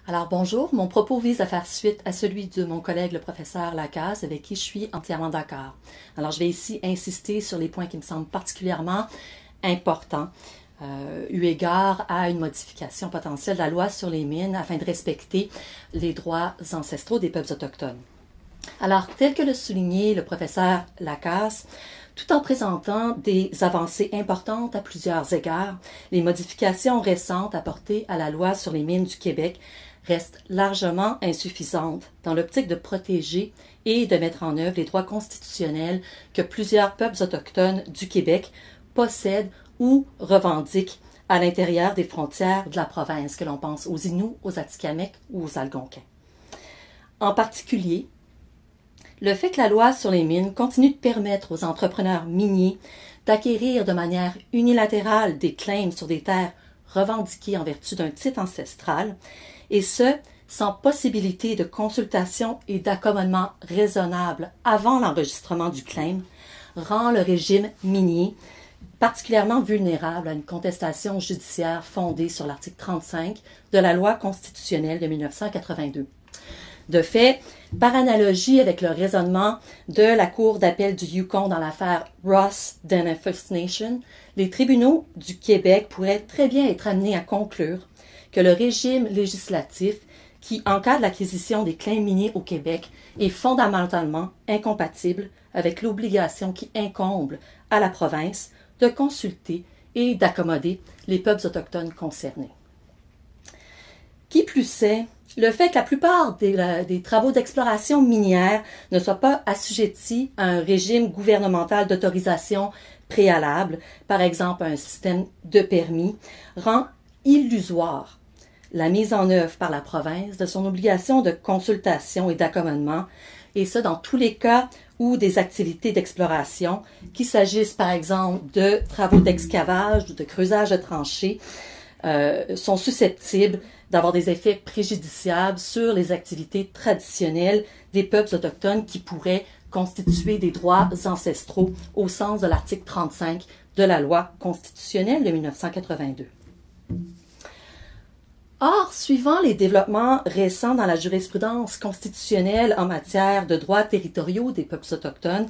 Alors bonjour, mon propos vise à faire suite à celui de mon collègue le professeur Lacaze avec qui je suis entièrement d'accord. Alors je vais ici insister sur les points qui me semblent particulièrement importants eu égard à une modification potentielle de la loi sur les mines afin de respecter les droits ancestraux des peuples autochtones. Alors, tel que le soulignait le professeur Lacaze, tout en présentant des avancées importantes à plusieurs égards, les modifications récentes apportées à la loi sur les mines du Québec restent largement insuffisantes dans l'optique de protéger et de mettre en œuvre les droits constitutionnels que plusieurs peuples autochtones du Québec possèdent ou revendiquent à l'intérieur des frontières de la province, que l'on pense aux Inuits, aux Atikamekw ou aux Algonquins. En particulier, le fait que la loi sur les mines continue de permettre aux entrepreneurs miniers d'acquérir de manière unilatérale des claims sur des terres revendiquées en vertu d'un titre ancestral, et ce, sans possibilité de consultation et d'accommodement raisonnable avant l'enregistrement du claim, rend le régime minier particulièrement vulnérable à une contestation judiciaire fondée sur l'article 35 de la loi constitutionnelle de 1982. De fait, par analogie avec le raisonnement de la Cour d'appel du Yukon dans l'affaire Ross Dene First Nation, les tribunaux du Québec pourraient très bien être amenés à conclure que le régime législatif qui encadre l'acquisition des claims miniers au Québec est fondamentalement incompatible avec l'obligation qui incombe à la province de consulter et d'accommoder les peuples autochtones concernés. Qui plus est, le fait que la plupart des travaux d'exploration minière ne soient pas assujettis à un régime gouvernemental d'autorisation préalable, par exemple un système de permis, rend illusoire la mise en œuvre par la province de son obligation de consultation et d'accommodement, et ce dans tous les cas où des activités d'exploration, qu'il s'agisse par exemple de travaux d'excavage ou de creusage de tranchées, sont susceptibles d'avoir des effets préjudiciables sur les activités traditionnelles des peuples autochtones qui pourraient constituer des droits ancestraux au sens de l'article 35 de la loi constitutionnelle de 1982. Or, suivant les développements récents dans la jurisprudence constitutionnelle en matière de droits territoriaux des peuples autochtones,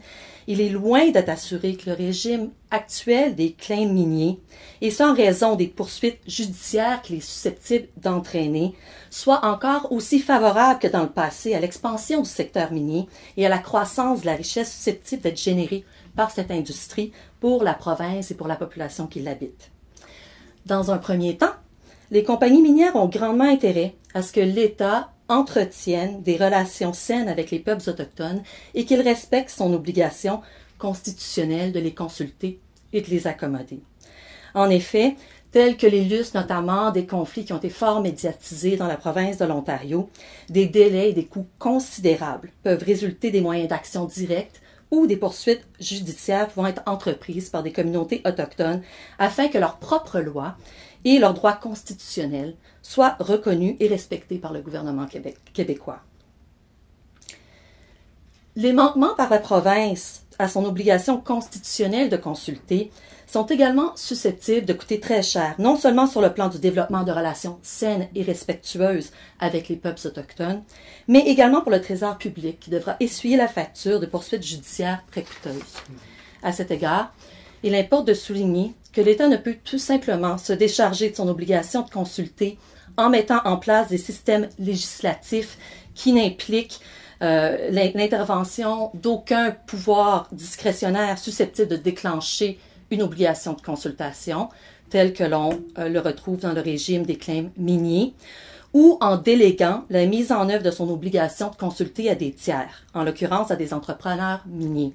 il est loin d'être assuré que le régime actuel des claims miniers, et ce en raison des poursuites judiciaires qu'il est susceptible d'entraîner, soit encore aussi favorable que dans le passé à l'expansion du secteur minier et à la croissance de la richesse susceptible d'être générée par cette industrie pour la province et pour la population qui l'habite. Dans un premier temps, les compagnies minières ont grandement intérêt à ce que l'État entretienne des relations saines avec les peuples autochtones et qu'il respecte son obligation constitutionnelle de les consulter et de les accommoder. En effet, tels que l'illustrent notamment des conflits qui ont été fort médiatisés dans la province de l'Ontario, des délais et des coûts considérables peuvent résulter des moyens d'action directs ou des poursuites judiciaires pouvant être entreprises par des communautés autochtones afin que leurs propres lois et leurs droits constitutionnels soient reconnus et respectés par le gouvernement québécois. Les manquements par la province à son obligation constitutionnelle de consulter sont également susceptibles de coûter très cher, non seulement sur le plan du développement de relations saines et respectueuses avec les peuples autochtones, mais également pour le Trésor public qui devra essuyer la facture de poursuites judiciaires très coûteuses. À cet égard, il importe de souligner que l'État ne peut tout simplement se décharger de son obligation de consulter en mettant en place des systèmes législatifs qui n'impliquent l'intervention d'aucun pouvoir discrétionnaire susceptible de déclencher une obligation de consultation, tel que l'on le retrouve dans le régime des claims miniers, ou en déléguant la mise en œuvre de son obligation de consulter à des tiers, en l'occurrence à des entrepreneurs miniers.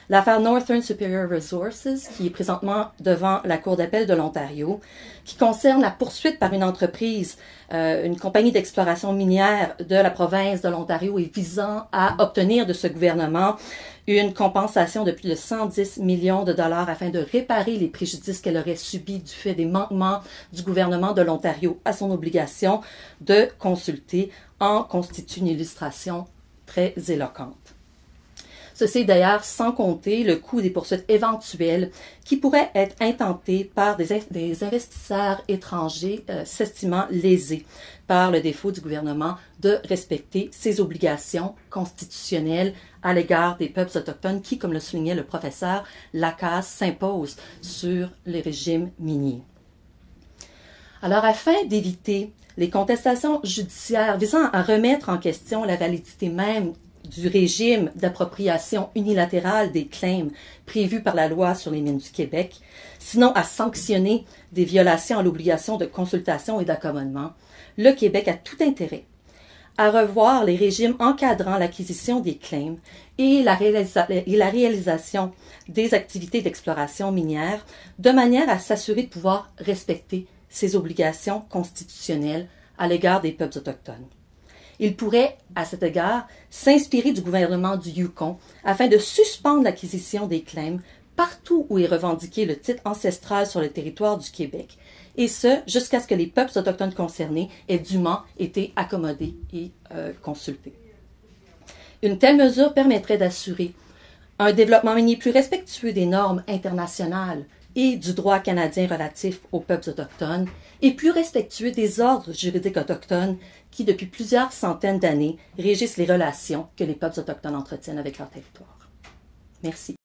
L'affaire Northern Superior Resources, qui est présentement devant la Cour d'appel de l'Ontario, qui concerne la poursuite par une entreprise, une compagnie d'exploration minière de la province de l'Ontario et visant à obtenir de ce gouvernement une compensation de plus de 110 millions de dollars afin de réparer les préjudices qu'elle aurait subis du fait des manquements du gouvernement de l'Ontario à son obligation de consulter, en constitue une illustration très éloquente. Ceci est d'ailleurs sans compter le coût des poursuites éventuelles qui pourraient être intentées par des investisseurs étrangers s'estimant lésés par le défaut du gouvernement de respecter ses obligations constitutionnelles à l'égard des peuples autochtones qui, comme le soulignait le professeur Lacaze, s'imposent sur les régimes miniers. Alors, afin d'éviter les contestations judiciaires visant à remettre en question la validité même du régime d'appropriation unilatérale des claims prévu par la loi sur les mines du Québec, sinon à sanctionner des violations à l'obligation de consultation et d'accommodement, le Québec a tout intérêt à revoir les régimes encadrant l'acquisition des claims et la réalisation des activités d'exploration minière de manière à s'assurer de pouvoir respecter ses obligations constitutionnelles à l'égard des peuples autochtones. Il pourrait, à cet égard, s'inspirer du gouvernement du Yukon afin de suspendre l'acquisition des claims partout où est revendiqué le titre ancestral sur le territoire du Québec, et ce, jusqu'à ce que les peuples autochtones concernés aient dûment été accommodés et consultés. Une telle mesure permettrait d'assurer un développement minier plus respectueux des normes internationales et du droit canadien relatif aux peuples autochtones, et plus respectueux des ordres juridiques autochtones qui, depuis plusieurs centaines d'années, régissent les relations que les peuples autochtones entretiennent avec leur territoire. Merci.